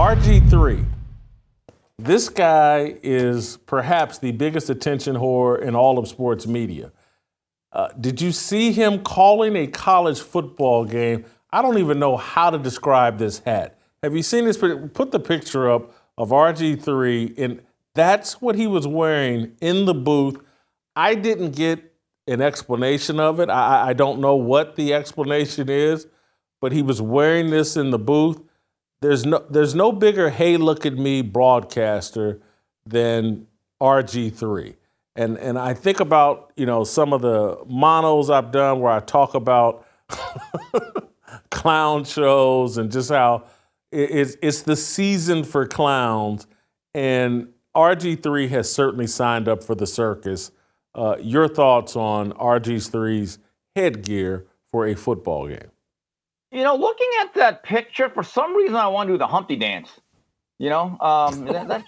RG3. This guy is perhaps the biggest attention whore in all of sports media. Did you see him calling a college football game? I don't even know how to describe this hat. Have you seen this? Put the picture up of RG3, and that's what he was wearing in the booth. I didn't get an explanation of it. I don't know what the explanation is, but he was wearing this in the booth. There's no bigger "hey, look at me" broadcaster than RG3. And I think about, some of the monos I've done where I talk about clown shows and just how it's the season for clowns. And RG3 has certainly signed up for the circus. Your thoughts on RG3's headgear for a football game? Looking at that picture, for some reason I want to do the Humpty dance. That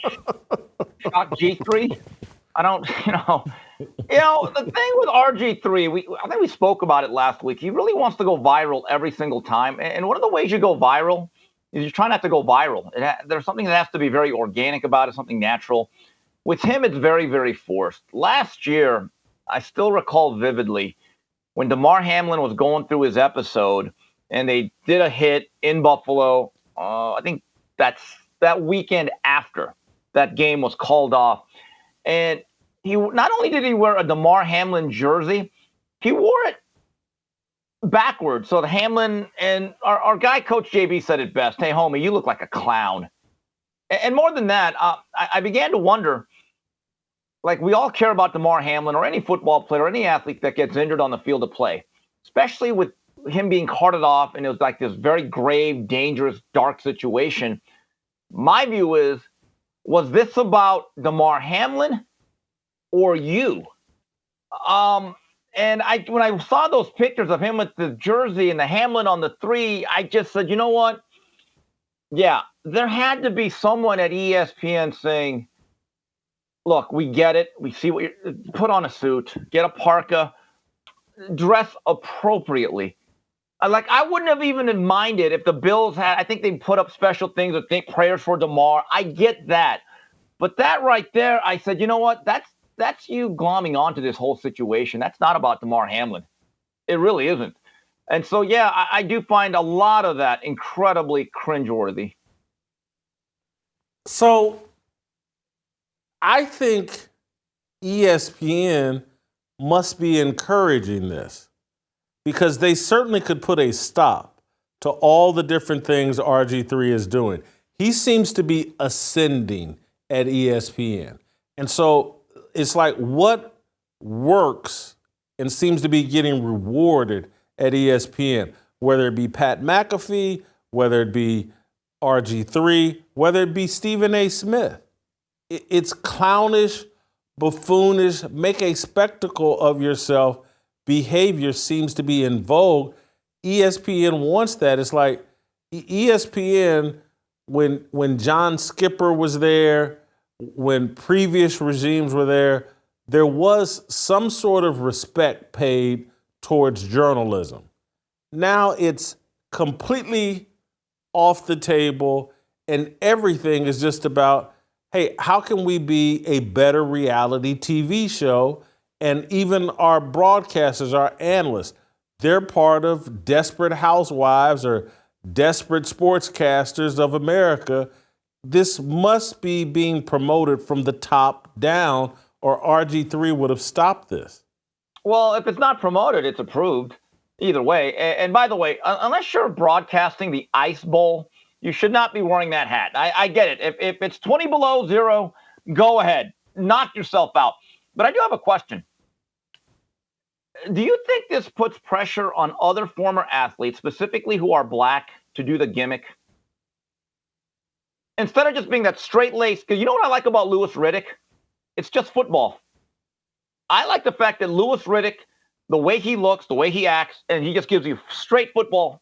shock G3. I don't, the thing with RG3, I think we spoke about it last week. He really wants to go viral every single time. And one of the ways you go viral is you try not to go viral. There's something that has to be very organic about it, something natural. With him, it's very, very forced. Last year, I still recall vividly when Damar Hamlin was going through his episode and they did a hit in Buffalo. I think that's that weekend after that game was called off. And he not only did he wear a Damar Hamlin jersey, he wore it backwards. So the Hamlin and our guy, Coach JB, said it best. Hey, homie, you look like a clown. And more than that, I began to wonder, like, we all care about Damar Hamlin or any football player or any athlete that gets injured on the field of play, especially with him being carted off, and it was like this very grave, dangerous, dark situation. My view is, was this about Damar Hamlin or you? And when I saw those pictures of him with the jersey and the Hamlin on the 3, I just said, you know what? Yeah, there had to be someone at ESPN saying, look, we get it. We see what you're, put on a suit, get a parka, dress appropriately. I wouldn't have even minded if the Bills had, I think they put up special things or think prayers for Damar. I get that. But that right there, I said, you know what? That's you glomming onto this whole situation. That's not about Damar Hamlin. It really isn't. And so, yeah, I do find a lot of that incredibly cringeworthy. So I think ESPN must be encouraging this, because they certainly could put a stop to all the different things RG3 is doing. He seems to be ascending at ESPN. And so it's like, what works and seems to be getting rewarded at ESPN, whether it be Pat McAfee, whether it be RG3, whether it be Stephen A. Smith. It's clownish, buffoonish, make a spectacle of yourself behavior seems to be in vogue. ESPN wants that. It's like ESPN, when John Skipper was there, when previous regimes were there, there was some sort of respect paid towards journalism. Now it's completely off the table, and everything is just about, hey, how can we be a better reality TV show? And even our broadcasters, our analysts, they're part of Desperate Housewives or Desperate Sportscasters of America. This must be being promoted from the top down, or RG3 would have stopped this. Well, if it's not promoted, it's approved. Either way. And by the way, unless you're broadcasting the Ice Bowl, you should not be wearing that hat. I get it. If it's 20 below zero, go ahead. Knock yourself out. But I do have a question. Do you think this puts pressure on other former athletes, specifically who are black, to do the gimmick? Instead of just being that straight-laced, because you know what I like about Louis Riddick? It's just football. I like the fact that Louis Riddick, the way he looks, the way he acts, and he just gives you straight football,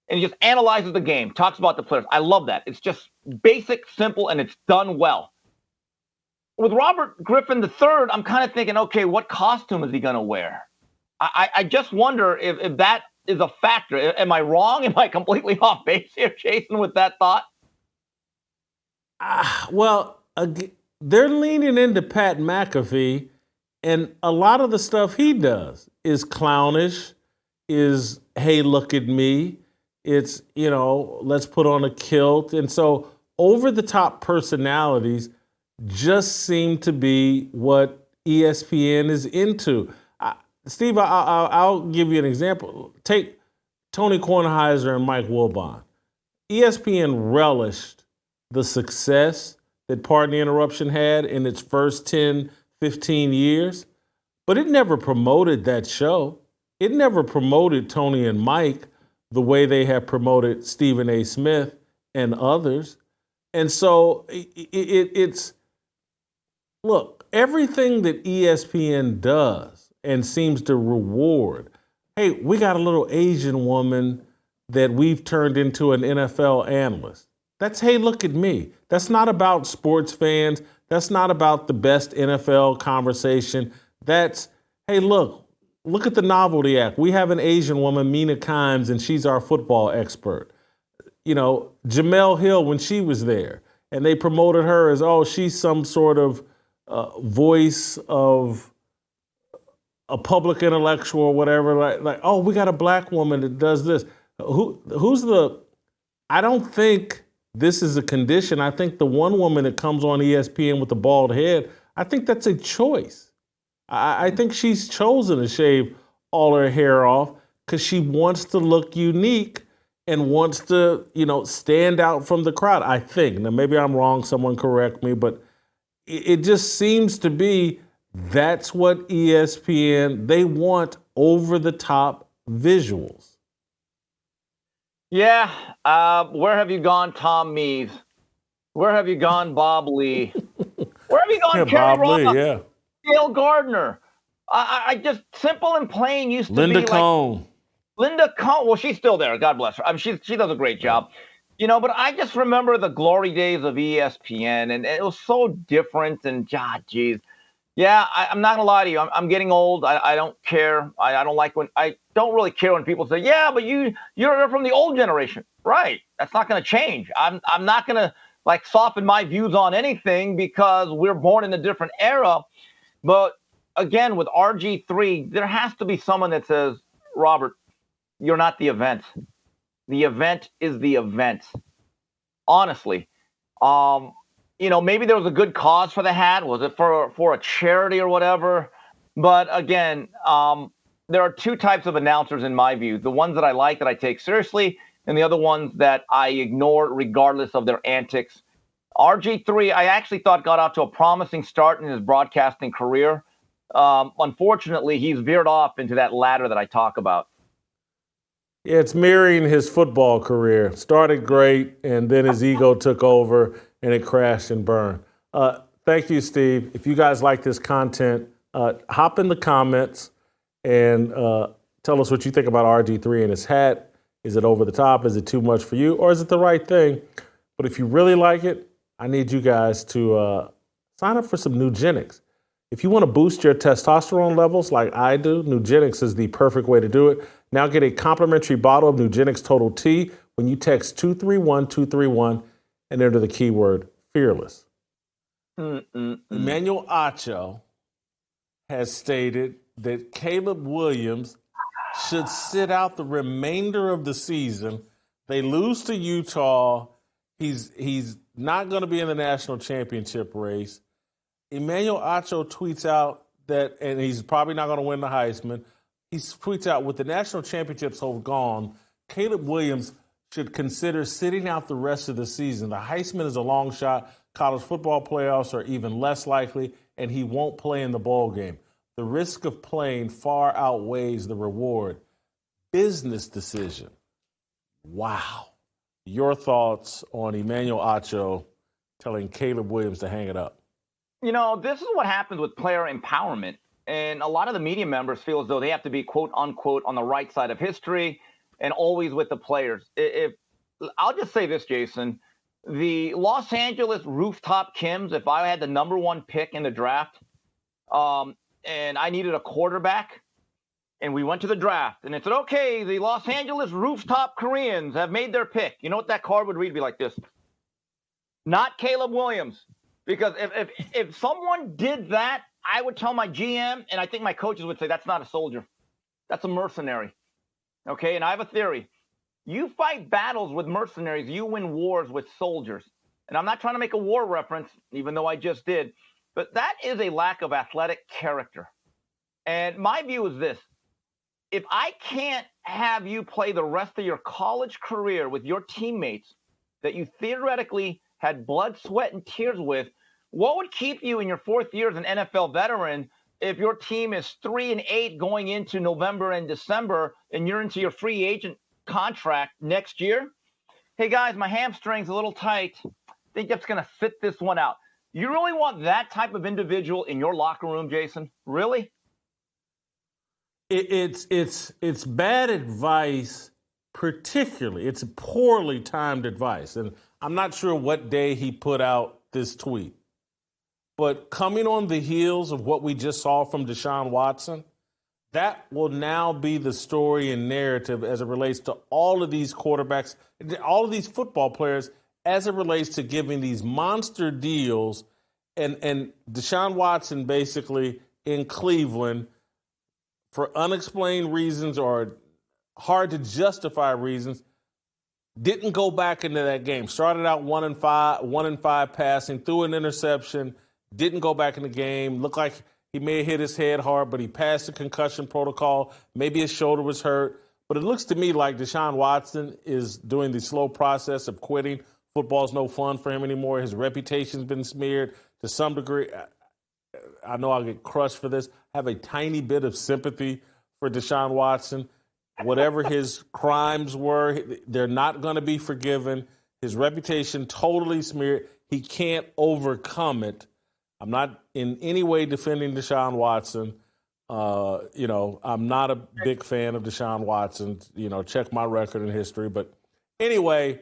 and he just analyzes the game, talks about the players. I love that. It's just basic, simple, and it's done well. With Robert Griffin III, I'm kind of thinking, okay, what costume is he going to wear? I just wonder if that is a factor. Am I wrong? Am I completely off base here, Jason, with that thought? Well, they're leaning into Pat McAfee, and a lot of the stuff he does is clownish, is, hey, look at me. It's, let's put on a kilt. And so over the top personalities just seem to be what ESPN is into. Steve, I'll give you an example. Take Tony Kornheiser and Mike Wilbon. ESPN relished the success that Pardon the Interruption had in its first 10, 15 years, but it never promoted that show. It never promoted Tony and Mike the way they have promoted Stephen A. Smith and others. And so it's, look, everything that ESPN does and seems to reward, hey, we got a little Asian woman that we've turned into an NFL analyst. That's, hey, look at me. That's not about sports fans. That's not about the best NFL conversation. That's, hey, look at the Novelty Act. We have an Asian woman, Mina Kimes, and she's our football expert. Jamel Hill, when she was there, and they promoted her as, oh, she's some sort of voice of a public intellectual or whatever. Like, oh, we got a black woman that does this. I don't think this is a condition. I think the one woman that comes on ESPN with the bald head, I think that's a choice. I think she's chosen to shave all her hair off because she wants to look unique and wants to, stand out from the crowd, I think. Now, maybe I'm wrong. Someone correct me. But it just seems to be that's what ESPN, they want over-the-top visuals. Yeah. Where have you gone, Tom Mees? Where have you gone, Bob Lee? Where have you gone, Kerry Ross? Bob Lee, yeah. Dale Gardner. I just, simple and plain used to Linda be Cohn. Linda Cohn. Well, she's still there. God bless her. I mean, she does a great job. But I just remember the glory days of ESPN, and it was so different. And, geez. Yeah, I'm not going to lie to you. I'm getting old. I don't care. I don't really care when people say, yeah, but you're from the old generation. Right. That's not going to change. I'm not going to soften my views on anything because we're born in a different era. But again, with RG3, there has to be someone that says, Robert, you're not the event. The event is the event. Honestly. Maybe there was a good cause for the hat. Was it for a charity or whatever? But again, there are two types of announcers in my view. The ones that I like, that I take seriously, and the other ones that I ignore regardless of their antics. RG3, I actually thought got off to a promising start in his broadcasting career. Unfortunately, he's veered off into that ladder that I talk about. Yeah, it's mirroring his football career. Started great, and then his ego took over, and it crashed and burned. Thank you, Steve. If you guys like this content, hop in the comments and tell us what you think about RG3 and his hat. Is it over the top? Is it too much for you? Or is it the right thing? But if you really like it, I need you guys to sign up for some Nugenics. If you want to boost your testosterone levels like I do, Nugenics is the perfect way to do it. Now get a complimentary bottle of Nugenics Total T when you text 231231 and enter the keyword fearless. Emmanuel Acho has stated that Caleb Williams should sit out the remainder of the season. They lose to Utah. He's not going to be in the national championship race. Emmanuel Acho tweets out that, and he's probably not going to win the Heisman. He tweets out, with the national championships gone, Caleb Williams should consider sitting out the rest of the season. The Heisman is a long shot. College football playoffs are even less likely, and he won't play in the bowl game. The risk of playing far outweighs the reward. Business decision. Wow. Your thoughts on Emmanuel Acho telling Caleb Williams to hang it up? This is what happens with player empowerment. And a lot of the media members feel as though they have to be, quote unquote, on the right side of history and always with the players. If I'll just say this, Jason, the Los Angeles Rooftop Kims, if I had the number one pick in the draft and I needed a quarterback and we went to the draft and it said, okay, the Los Angeles Rooftop Koreans have made their pick. You know what that card would read? Be like this. not Caleb Williams. Because if someone did that, I would tell my GM, and I think my coaches would say, that's not a soldier. That's a mercenary. Okay, and I have a theory. You fight battles with mercenaries, you win wars with soldiers. And I'm not trying to make a war reference, even though I just did, but that is a lack of athletic character. And my view is this. If I can't have you play the rest of your college career with your teammates that you theoretically had blood, sweat, and tears with, what would keep you in your fourth year as an NFL veteran if your team is 3-8 going into November and December and you're into your free agent contract next year? Hey, guys, my hamstring's a little tight. I think that's going to sit this one out. You really want that type of individual in your locker room, Jason? Really? It's bad advice, particularly. It's poorly timed advice. And I'm not sure what day he put out this tweet. But coming on the heels of what we just saw from Deshaun Watson, that will now be the story and narrative as it relates to all of these quarterbacks, all of these football players, as it relates to giving these monster deals. And Deshaun Watson basically in Cleveland, for unexplained reasons or hard to justify reasons, didn't go back into that game. Started out 1-5 passing, threw an interception, didn't go back in the game. Looked like he may have hit his head hard, but he passed the concussion protocol. Maybe his shoulder was hurt. But it looks to me like Deshaun Watson is doing the slow process of quitting. Football's no fun for him anymore. His reputation's been smeared to some degree. I know I'll get crushed for this. I have a tiny bit of sympathy for Deshaun Watson. Whatever his crimes were, they're not going to be forgiven. His reputation totally smeared. He can't overcome it. I'm not in any way defending Deshaun Watson. I'm not a big fan of Deshaun Watson. Check my record and history. But anyway,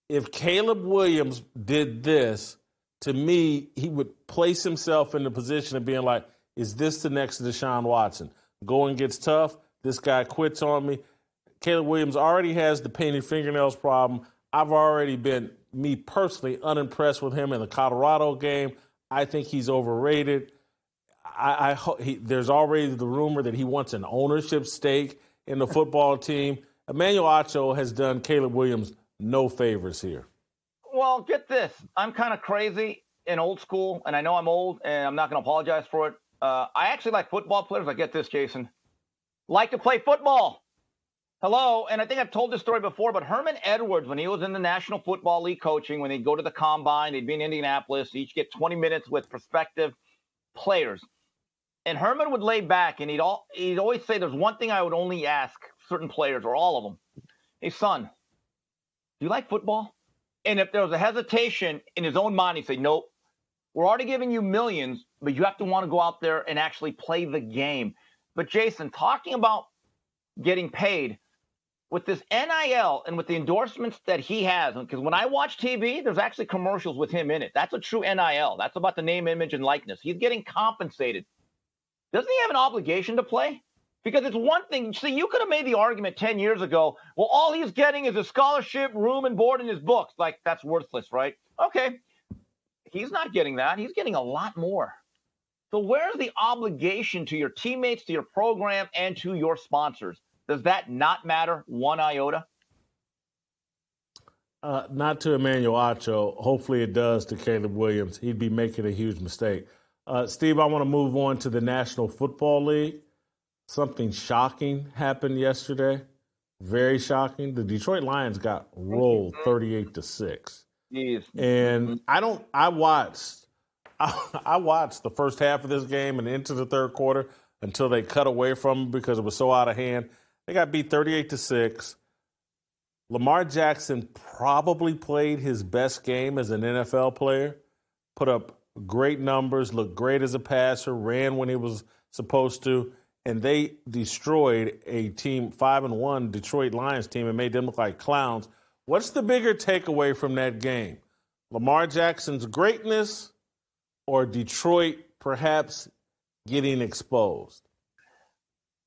if Caleb Williams did this, to me, he would place himself in the position of being like, is this the next Deshaun Watson? Going gets tough. This guy quits on me. Caleb Williams already has the painted fingernails problem. I've already been, me personally, unimpressed with him in the Colorado game. I think he's overrated. There's already the rumor that he wants an ownership stake in the football team. Emmanuel Acho has done Caleb Williams no favors here. Well, get this. I'm kind of crazy and old school, and I know I'm old, and I'm not going to apologize for it. I actually like football players. I get this, Jason. Like to play football. Hello, and I think I've told this story before, but Herman Edwards, when he was in the National Football League coaching, when they'd go to the combine, they'd be in Indianapolis, each get 20 minutes with prospective players. And Herman would lay back, and he'd always say, there's one thing I would only ask certain players, or all of them. Hey, son, do you like football? And if there was a hesitation in his own mind, he'd say, nope, we're already giving you millions, but you have to want to go out there and actually play the game. But Jason, talking about getting paid, with this NIL and with the endorsements that he has, because when I watch TV, there's actually commercials with him in it. That's a true NIL. That's about the name, image, and likeness. He's getting compensated. Doesn't he have an obligation to play? Because it's one thing. See, you could have made the argument 10 years ago, well, all he's getting is a scholarship, room and board, and his books. Like, that's worthless, right? Okay. He's not getting that. He's getting a lot more. So where's the obligation to your teammates, to your program, and to your sponsors? Does that not matter one iota? Not to Emmanuel Acho. Hopefully it does to Caleb Williams. He'd be making a huge mistake. Steve, I want to move on to the National Football League. Something shocking happened yesterday. Very shocking. The Detroit Lions got rolled 38-6. Jeez. And I watched the first half of this game and into the third quarter until they cut away from them because it was so out of hand. They got beat 38-6. Lamar Jackson probably played his best game as an NFL player, put up great numbers, looked great as a passer, ran when he was supposed to, and they destroyed a team 5-1 Detroit Lions team and made them look like clowns. What's the bigger takeaway from that game? Lamar Jackson's greatness or Detroit perhaps getting exposed?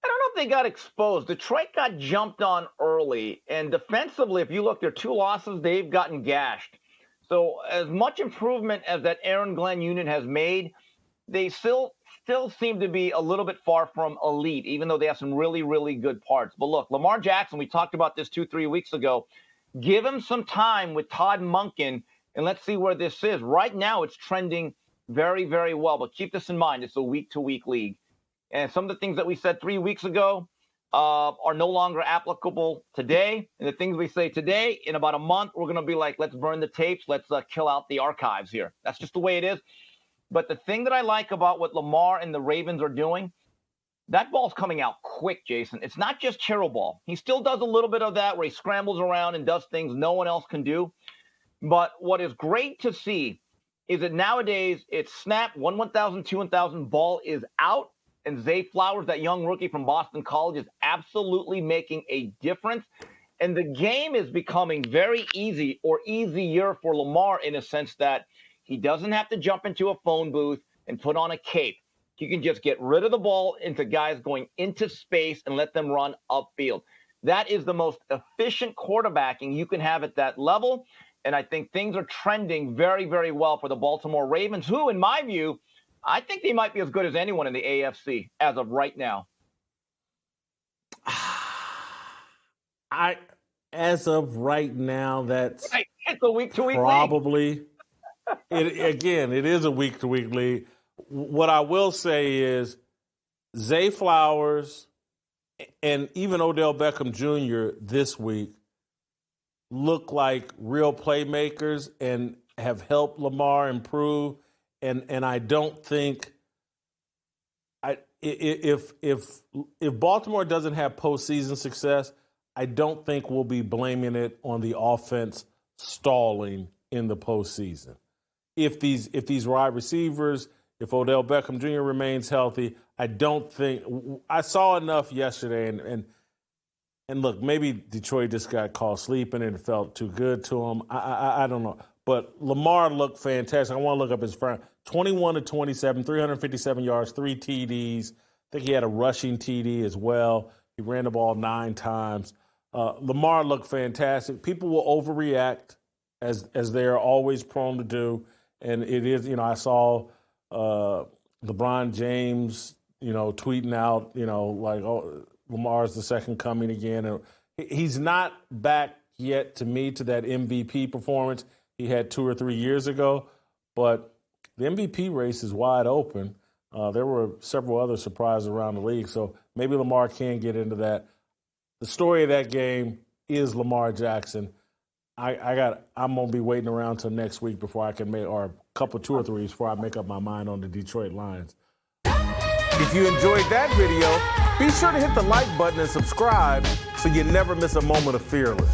I don't know if they got exposed. Detroit got jumped on early, and defensively, if you look, their two losses, they've gotten gashed. So as much improvement as that Aaron Glenn unit has made, they still seem to be a little bit far from elite, even though they have some really, really good parts. But look, Lamar Jackson, we talked about this 2-3 weeks ago. Give him some time with Todd Monken, and let's see where this is. Right now, it's trending very, very well. But keep this in mind. It's a week-to-week league. And some of the things that we said 3 weeks ago are no longer applicable today. And the things we say today, in about a month, we're going to be like, let's burn the tapes. Let's kill out the archives here. That's just the way it is. But the thing that I like about what Lamar and the Ravens are doing, that ball's coming out quick, Jason. It's not just churro ball. He still does a little bit of that where he scrambles around and does things no one else can do. But what is great to see is that nowadays it's snap, 1,000, 2,000, ball is out. And Zay Flowers, that young rookie from Boston College, is absolutely making a difference. And the game is becoming very easy, or easier for Lamar, in a sense that he doesn't have to jump into a phone booth and put on a cape. He can just get rid of the ball into guys going into space and let them run upfield. That is the most efficient quarterbacking you can have at that level. And I think things are trending very, very well for the Baltimore Ravens, who, in my view, I think they might be as good as anyone in the AFC as of right now. As of right now, that's right. It's a week-to-week probably. It is a week-to-week league. What I will say is Zay Flowers and even Odell Beckham Jr. this week look like real playmakers and have helped Lamar improve. And I don't think if Baltimore doesn't have postseason success, I don't think we'll be blaming it on the offense stalling in the postseason. If these wide receivers, if Odell Beckham Jr. remains healthy, I don't think I saw enough yesterday. And look, maybe Detroit just got caught sleeping and it felt too good to him. I don't know. But Lamar looked fantastic. I want to look up his front. 21-27, 357 yards, 3 TDs. I think he had a rushing TD as well. He ran the ball 9 times. Lamar looked fantastic. People will overreact, as they're always prone to do. And it is, I saw LeBron James, tweeting out, like, oh, Lamar's the second coming again. And he's not back yet, to me, to that MVP performance he had 2 or 3 years ago. But the MVP race is wide open. There were several other surprises around the league, so maybe Lamar can get into that. The story of that game is Lamar Jackson. I'm gonna be waiting around till next week before I can make, or a couple 2 or 3 before I make up my mind on the Detroit Lions. If you enjoyed that video, be sure to hit the like button and subscribe so you never miss a moment of Fearless.